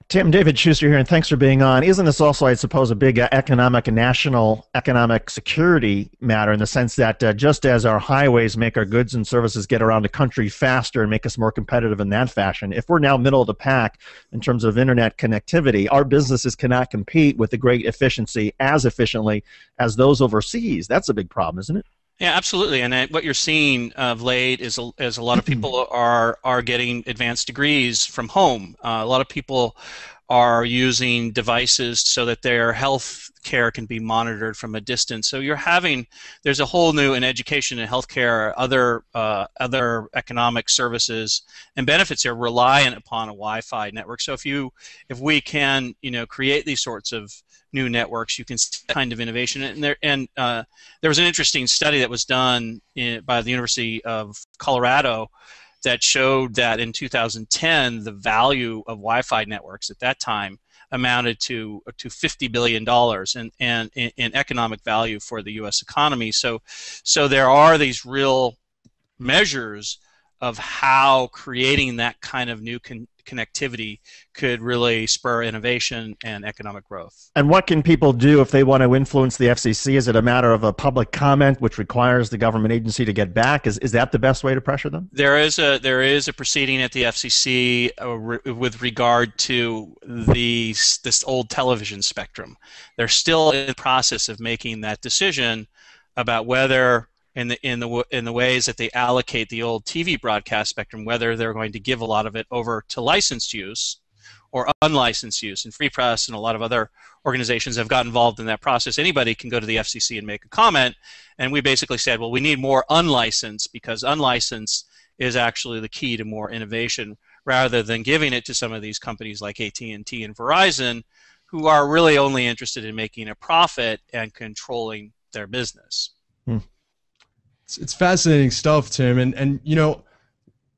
Tim, David Shuster here, and thanks for being on. Isn't this also, I suppose, a big economic and national economic security matter in the sense that just as our highways make our goods and services get around the country faster and make us more competitive in that fashion, if we're now middle of the pack in terms of internet connectivity, our businesses cannot compete with the great efficiency as efficiently as those overseas. That's a big problem, isn't it? Yeah, absolutely. And what you're seeing of late is a lot of people are getting advanced degrees from home. A lot of people are using devices so that their health care can be monitored from a distance. So there's a whole new in education and healthcare, other economic services and benefits are reliant upon a Wi-Fi network. So if we can, create these sorts of new networks, you can see that kind of innovation. And there was an interesting study that was done by the University of Colorado that showed that in 2010 the value of Wi-Fi networks at that time amounted to $50 billion in economic value for the U.S. economy. So there are these real measures of how creating that kind of new connectivity could really spur innovation and economic growth. And what can people do if they want to influence the FCC? Is it a matter of a public comment which requires the government agency to get back? Is that the best way to pressure them? There is a proceeding at the FCC with regard to this old television spectrum. They're still in the process of making that decision about whether in the ways that they allocate the old TV broadcast spectrum, whether they're going to give a lot of it over to licensed use or unlicensed use. And Free Press and a lot of other organizations have got involved in that process. Anybody can go to the FCC and make a comment, and we basically said, well, we need more unlicensed, because unlicensed is actually the key to more innovation, rather than giving it to some of these companies like AT&T and Verizon, who are really only interested in making a profit and controlling their business. It's fascinating stuff, Tim. And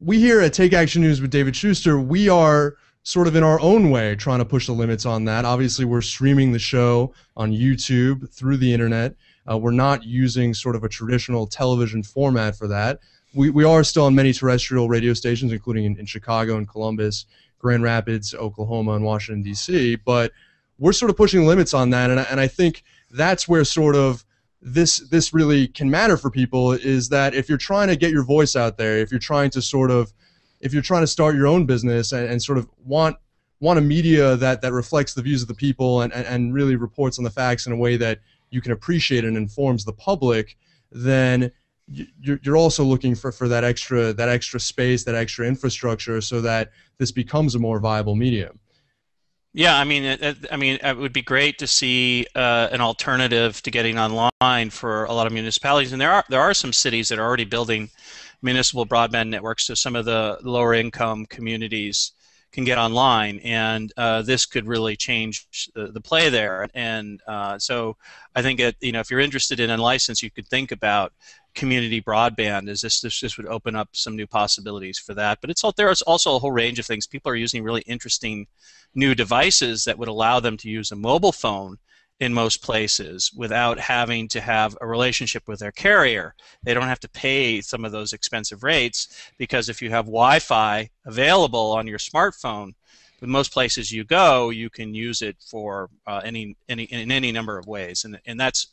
we here at Take Action News with David Shuster, we are sort of in our own way trying to push the limits on that. Obviously, we're streaming the show on YouTube through the internet. We're not using sort of a traditional television format for that. We are still on many terrestrial radio stations, including in Chicago and Columbus, Grand Rapids, Oklahoma, and Washington, D.C. But we're sort of pushing the limits on that, and I think that's where sort of this really can matter for people, is that if you're trying to get your voice out there, if you're trying to start your own business and sort of want a media that reflects the views of the people and really reports on the facts in a way that you can appreciate and informs the public, then you're also looking for that extra space, that extra infrastructure, so that this becomes a more viable medium. Yeah, I mean, it would be great to see an alternative to getting online for a lot of municipalities, and there are some cities that are already building municipal broadband networks, so some of the lower income communities can get online, and this could really change the play there. And so I think if you're interested in unlicensed, you could think about community broadband, as this would open up some new possibilities for that. But there's also a whole range of things. People are using really interesting new devices that would allow them to use a mobile phone in most places without having to have a relationship with their carrier. They don't have to pay some of those expensive rates, because if you have Wi-Fi available on your smartphone, in most places you go, you can use it for in any number of ways, and that's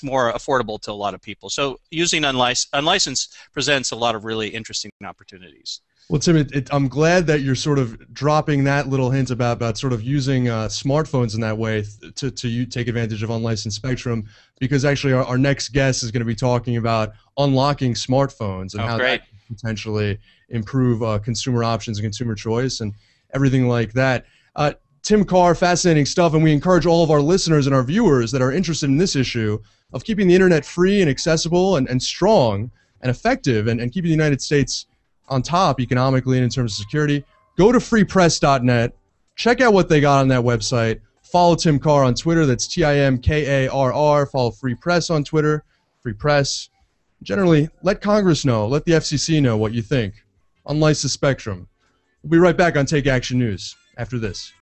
more affordable to a lot of people. So using unlicensed presents a lot of really interesting opportunities. Well, Tim, I'm glad that you're sort of dropping that little hint about sort of using smartphones in that way to take advantage of unlicensed spectrum, because actually our next guest is going to be talking about unlocking smartphones and how that can potentially improve consumer options and consumer choice and everything like that. Tim Karr, fascinating stuff, and we encourage all of our listeners and our viewers that are interested in this issue of keeping the internet free and accessible and strong and effective and keeping the United States on top economically and in terms of security. Go to freepress.net, check out what they got on that website, follow Tim Karr on Twitter, that's TimKarr, follow Free Press on Twitter, Free Press. Generally, let Congress know, let the FCC know what you think. Unlicensed spectrum. We'll be right back on Take Action News after this.